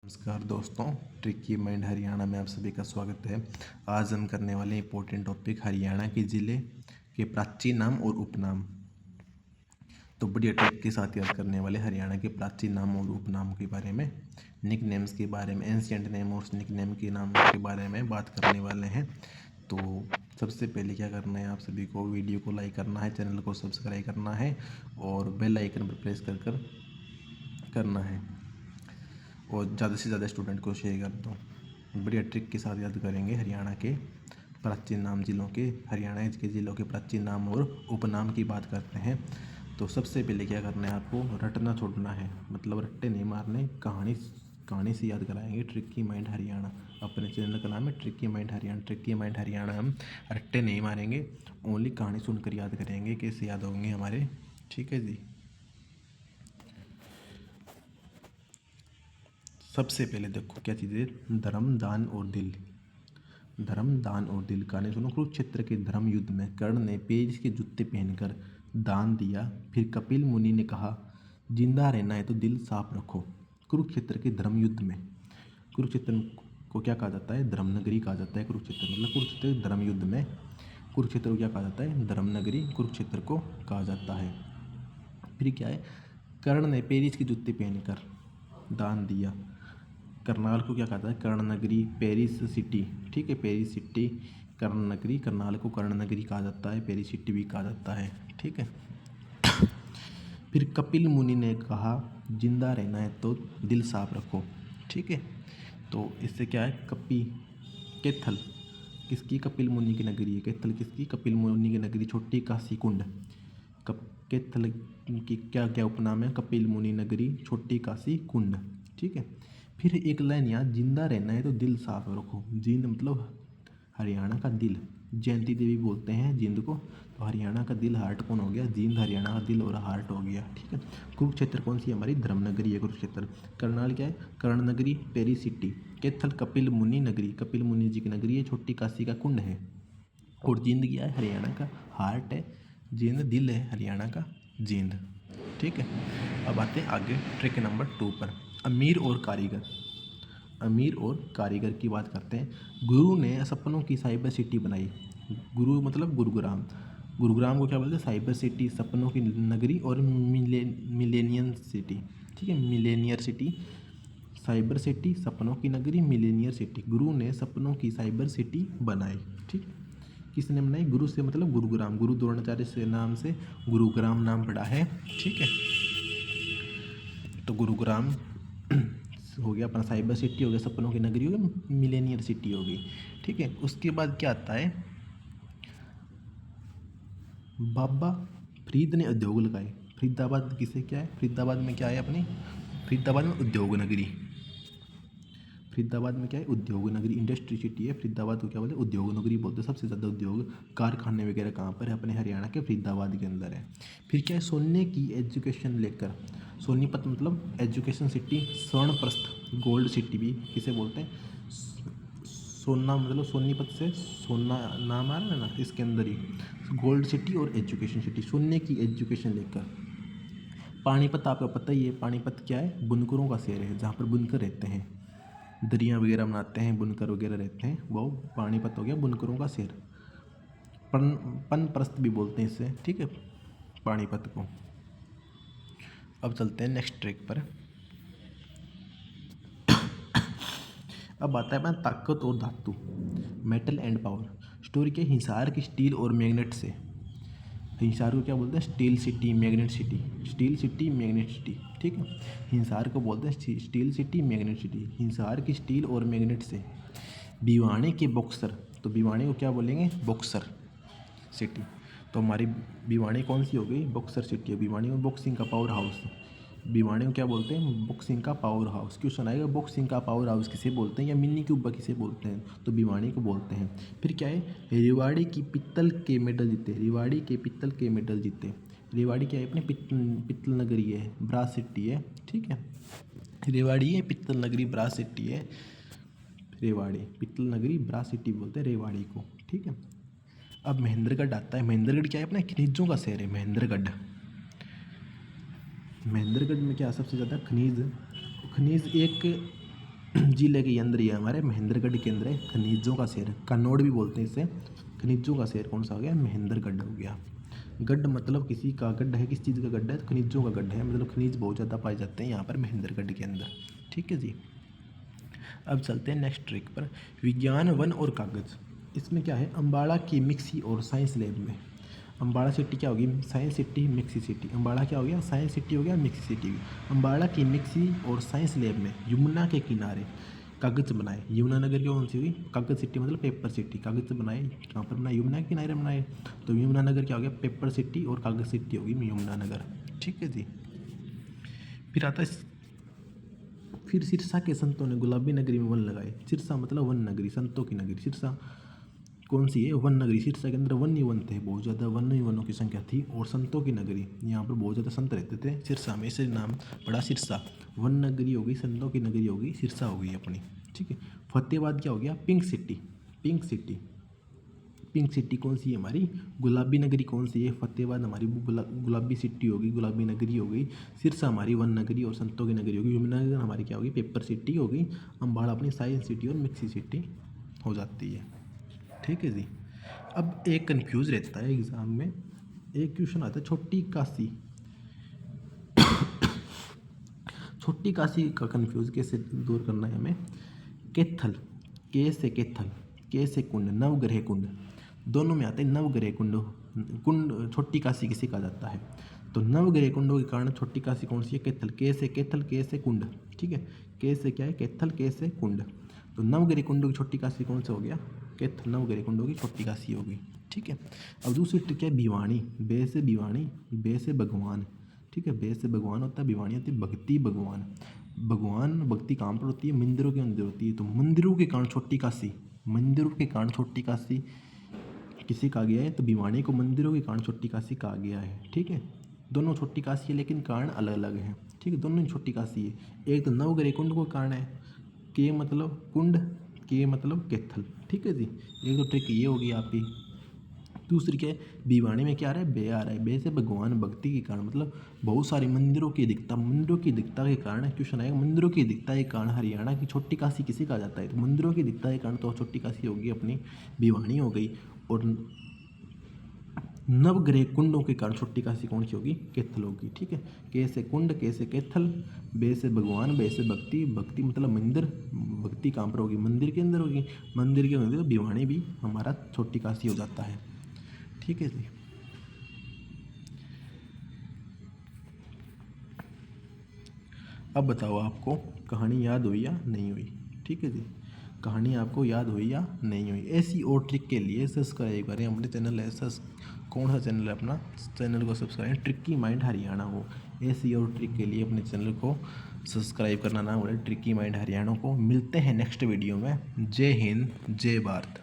नमस्कार दोस्तों, tricky mind Haryana में आप सभी का स्वागत है। आज हम करने वाले इंपॉर्टेंट टॉपिक हरियाणा के ज़िले के प्राचीन नाम और उपनाम। तो बढ़िया ट्रिक के साथ याद करने वाले हरियाणा के प्राचीन नाम और उपनाम के बारे में, निक नेम्स के बारे में, एंशिएंट नेम और निक नेम के नाम के बारे में बात करने वाले हैं। तो सबसे पहले क्या करना है, आप सभी को वीडियो को लाइक करना है, चैनल को सब्सक्राइब करना है और बेल आइकन पर प्रेस कर करना है और ज़्यादा से ज़्यादा स्टूडेंट को शेयर कर दो। बढ़िया ट्रिक के साथ याद करेंगे हरियाणा के प्राचीन नाम जिलों के, हरियाणा के ज़िलों के प्राचीन नाम और उपनाम की बात करते हैं। तो सबसे पहले क्या करना है, आपको रटना छोड़ना है, मतलब रट्टे नहीं मारने, कहानी से याद कराएंगे। ट्रिकी माइंड हरियाणा अपने चैनल का नाम है, tricky mind Haryana. Tricky mind Haryana हम रट्टे नहीं मारेंगे, ओनली कहानी सुनकर याद करेंगे, कैसे याद होंगे हमारे। ठीक है जी। सबसे पहले देखो क्या चीज़ है, धर्म, दान और दिल। धर्म, दान और दिल। कहानी सुनो। कुरुक्षेत्र के धर्म युद्ध में कर्ण ने पेरिस के जूते पहनकर दान दिया। फिर कपिल मुनि ने कहा, जिंदा रहना है तो दिल साफ रखो। कुरुक्षेत्र के धर्म युद्ध में, कुरुक्षेत्र को क्या कहा जाता है, धर्मनगरी कहा जाता है। कुरुक्षेत्र मतलब कुरुक्षेत्र के धर्म युद्ध में कुरुक्षेत्र को क्या कहा जाता है, धर्मनगरी कुरुक्षेत्र को कहा जाता है। फिर क्या है, कर्ण ने पेरिस के जूते पहनकर दान दिया। करनाल को क्या कहता है, कर्णनगरी, पेरिस सिटी। ठीक है, पेरिस सिटी, कर्णनगरी। करनाल को कर्णनगरी कहा जाता है, पेरिस सिटी भी कहा जाता है। ठीक है। फिर कपिल मुनि ने कहा, जिंदा रहना है तो दिल साफ रखो। ठीक है, तो इससे क्या है, कैथल किसकी, कपिल मुनि की नगरी है। कैथल किसकी, कपिल मुनि की नगरी। छोटी काशी कुंड, कैथल की क्या क्या उपनाम है, कपिल मुनि नगरी, छोटी काशी कुंड। ठीक है। फिर एक लाइन यहाँ, जिंदा रहना है तो दिल साफ रखो। जिंद मतलब हरियाणा का दिल, जयंती देवी बोलते हैं जिंद को, तो हरियाणा का दिल हार्ट कौन हो गया, जिंद हरियाणा का दिल और हार्ट हो गया। ठीक है। कुरुक्षेत्र कौन सी हमारी, धर्मनगरी है कुरुक्षेत्र। करनाल क्या है, कर्णनगरी, पेरिस सिटी। कैथल कपिल मुनि नगरी, कपिल मुनि जी की नगरी है, छोटी काशी का कुंड है। और जिंद क्या है, हरियाणा का हार्ट है। जिंद दिल है हरियाणा का, जिंद। ठीक है। अब आते हैं आगे ट्रिक नंबर 2 पर, अमीर और कारीगर। अमीर और कारीगर की बात करते हैं। गुरु ने सपनों की साइबर सिटी बनाई। गुरु मतलब गुरुग्राम। गुरुग्राम को क्या बोलते हैं, साइबर सिटी, सपनों की नगरी और मिलेनियन सिटी। ठीक है, मिलेनियर सिटी, साइबर सिटी, सपनों की नगरी, मिलेनियर सिटी। गुरु ने सपनों की साइबर सिटी बनाई। ठीक, किसने बनाई, गुरु से मतलब गुरुग्राम, गुरु द्रोणाचार्य से नाम से गुरुग्राम नाम पड़ा है। ठीक है, तो गुरुग्राम हो गया अपना, साइबर सिटी हो गया, सपनों की नगरी हो गया, मिलेनियर सिटी हो गई। ठीक है। उसके बाद क्या आता है, बाबा फरीद ने उद्योग लगाए। फरीदाबाद किसे क्या है, फरीदाबाद में क्या है अपनी, फरीदाबाद में उद्योग नगरी। फरीदाबाद में क्या है, उद्योग नगरी, इंडस्ट्री सिटी है। फरीदाबाद को क्या बोलते हैं, उद्योग नगरी बोलते हैं। सबसे ज़्यादा उद्योग कारखाने वगैरह कहाँ पर है, अपने हरियाणा के फरीदाबाद के अंदर है। फिर क्या है, सोने की एजुकेशन लेकर, सोनीपत मतलब एजुकेशन सिटी, स्वर्णप्रस्थ गोल्ड सिटी भी किसे बोलते हैं, सोना मतलब सोनीपत से सोना नाम आ रहा है ना, इसके अंदर ही गोल्ड सिटी और एजुकेशन सिटी, सोने की एजुकेशन लेकर। पानीपत आपको पता ही है, पानीपत क्या है, बुनकरों का शहर है, जहाँ पर बुनकर रहते हैं, दरिया वगैरह बनाते हैं, बुनकर वगैरह रहते हैं, वो पानीपत हो गया, बुनकरों का शहर। पनप्रस्थ भी बोलते हैं इससे। ठीक है, पानीपत को। अब चलते हैं नेक्स्ट ट्रैक पर। अब आता है अपना ताकत और धातु, मेटल एंड पावर। स्टोरी के हिसार की स्टील और मैग्नेट से, हिसार को क्या बोलते हैं, steel city, magnet city. Steel city, magnet city. ठीक है, हिसार को बोलते हैं steel city, magnet city. Hisar की स्टील और मैग्नेट से। भिवानी के बॉक्सर, तो भिवानी को क्या बोलेंगे, बॉक्सर सिटी। तो हमारी भिवानी कौन सी हो गई, बॉक्सर सिटी है। भिवानी में बॉक्सिंग का पावर हाउस, भिवानी को क्या बोलते हैं, बॉक्सिंग का पावर हाउस। क्वेश्चन आएगा, बॉक्सिंग का पावर हाउस किसे बोलते हैं, या मिनी क्यूबा किसे बोलते हैं, तो भिवानी को बोलते हैं। फिर क्या है, रेवाड़ी की पित्तल के मेडल जीते, रेवाड़ी के पित्तल के मेडल जीते। रेवाड़ी क्या है, अपने पित्तल नगरी है, ब्रास सिटी है। ठीक है, रेवाड़ी है, पित्तल नगरी, ब्रास सिटी है। रेवाड़ी, पित्तल नगरी, ब्रास सिटी बोलते हैं रेवाड़ी को। ठीक है। अब महेंद्रगढ़ आता है। महेंद्रगढ़ क्या है, अपना खनिजों का शहर है महेंद्रगढ़। महेंद्रगढ़ में क्या सबसे ज़्यादा खनिज, खनिज एक जिले के अंदर ये हमारे महेंद्रगढ़ के अंदर है खनिजों का शहर, कन्नौड़ भी बोलते हैं इसे। खनिजों का शहर कौन सा हो गया? महेंद्रगढ़ हो गया। गढ़ मतलब किसी का गढ़ है, किस चीज़ का गढ़ है? खनिजों का गढ़ है, मतलब खनिज बहुत ज़्यादा पाए जाते हैं यहाँ पर महेंद्रगढ़ के अंदर। ठीक है जी। अब चलते हैं नेक्स्ट ट्रिक पर। विज्ञान वन और कागज, इसमें क्या है? अम्बाड़ा की मिक्सी और साइंस लैब में। अम्बाड़ा सिटी क्या होगी? साइंस सिटी, मिक्सी सिटी। अम्बाड़ा क्या हो गया? साइंस सिटी हो गया, मिक्सी सिटी। अम्बाड़ा की मिक्सी और साइंस लैब में यमुना के किनारे कागज बनाए। यमुना नगर की कौन सी हुई? कागज सिटी मतलब पेपर सिटी। कागज बनाए कहाँ पर बनाए? यमुना के किनारे बनाए। तो यमुना नगर क्या हो गया? पेपर सिटी, और कागज सिटी होगी यमुना नगर। ठीक है जी। फिर आता है, फिर सिरसा के संतों ने गुलाबी नगरी में वन लगाए। सिरसा मतलब वन नगरी, संतों की नगरी। सिरसा कौन सी है? वन नगरी। सिरसा के अंदर वन ही वन थे, बहुत ज़्यादा वन ही वनों की संख्या थी, और संतों की नगरी, यहाँ पर बहुत ज़्यादा संत रहते थे सिरसा में, इसे नाम पड़ा सिरसा। वन नगरी होगी, संतों की नगरी होगी, सिरसा होगी अपनी। ठीक है। फतेहाबाद क्या हो गया? Pink city. Pink city, pink city कौन सी है हमारी? गुलाबी नगरी कौन सी है? फतेहाबाद हमारी गुलाबी सिटी होगी, गुलाबी नगरी हो गई। सिरसा हमारी वन नगरी और संतों की नगरी होगी। यमुनानगर हमारी क्या होगी? पेपर सिटी होगी। अम्बाड़ा अपनी साइंस सिटी और मिक्सी सिटी हो जाती है। ठीक है जी। अब एक कन्फ्यूज़ रहता है एग्ज़ाम में, एक क्वेश्चन आता है छोटी काशी। छोटी काशी का कन्फ्यूज़ कैसे दूर करना है हमें? केथल, के से केथल, के से कुंड, नवग्रह कुंड, दोनों में आते हैं नवग्रह कुंड। कुंड छोटी काशी किसे कहा जाता है? तो नवग्रह कुंडों के कारण छोटी काशी कौन सी है? केथल। के से केथल, के से कुंड। ठीक है। के से क्या है? केथल, के से कुंड। तो नवग्रह कुंडों की छोटी काशी कौन सा हो गया? केथल। नवग्रह कुंडों की छोटी काशी होगी। ठीक है। अब दूसरी ट्रिक है भिवानी। बे से भिवानी, बे से भगवान। ठीक है। बे से भगवान होता है, भिवानी होती है भक्ति भगवान। भगवान भक्ति कहाँ पर होती है? मंदिरों के अंदर होती है। तो मंदिरों के कारण छोटी काशी, मंदिरों के कारण छोटी काशी किसे कहा गया है? तो भिवानी को मंदिरों के कारण छोटी काशी कहा गया है। ठीक है। दोनों छोटी काशी है, लेकिन कारण अलग अलग हैं। ठीक है। दोनों ही छोटी काशी है। एक तो नवग्रह कुंड को कारण है, के मतलब कुंड, के मतलब केथल। ठीक है जी। एक तो ट्रिक ये होगी आपकी। दूसरी क्या है? भिवानी में क्या आ रहा है? बे आ रहा है। बे से भगवान भक्ति के कारण, मतलब बहुत सारे मंदिरों की दिखता, मंदिरों की दिखता के कारण क्वेश्चन आएगा। मंदिरों की दिखता के कारण हरियाणा की छोटी काशी किसे कहा जाता है? तो मंदिरों की दिखता के कारण तो छोटी काशी होगी अपनी भिवानी हो गई। और नवग्रह कुंडों के कारण छोटी काशी कौन सी होगी? केथल होगी। ठीक है। के से कुंड, के से केथल, बे से भगवान, बे से भक्ति, भक्ति मतलब मंदिर, भक्ति कहाँ पर होगी? मंदिर के अंदर होगी। मंदिर के अंदर भिवानी भी हमारा छोटी काशी हो जाता है। ठीक है जी। अब बताओ आपको कहानी याद हुई या नहीं हुई? ठीक है जी। कहानी आपको याद हुई या नहीं हुई? ऐसी और ट्रिक के लिए सब्सक्राइब करें अपने चैनल। ऐसा कौन सा चैनल है अपना? चैनल को सब्सक्राइब, ट्रिकी माइंड हरियाणा हो। ऐसी और ट्रिक के लिए अपने चैनल को सब्सक्राइब करना ना भूलें, ट्रिकी माइंड हरियाणा को। मिलते हैं नेक्स्ट वीडियो में। जय हिंद, जय भारत।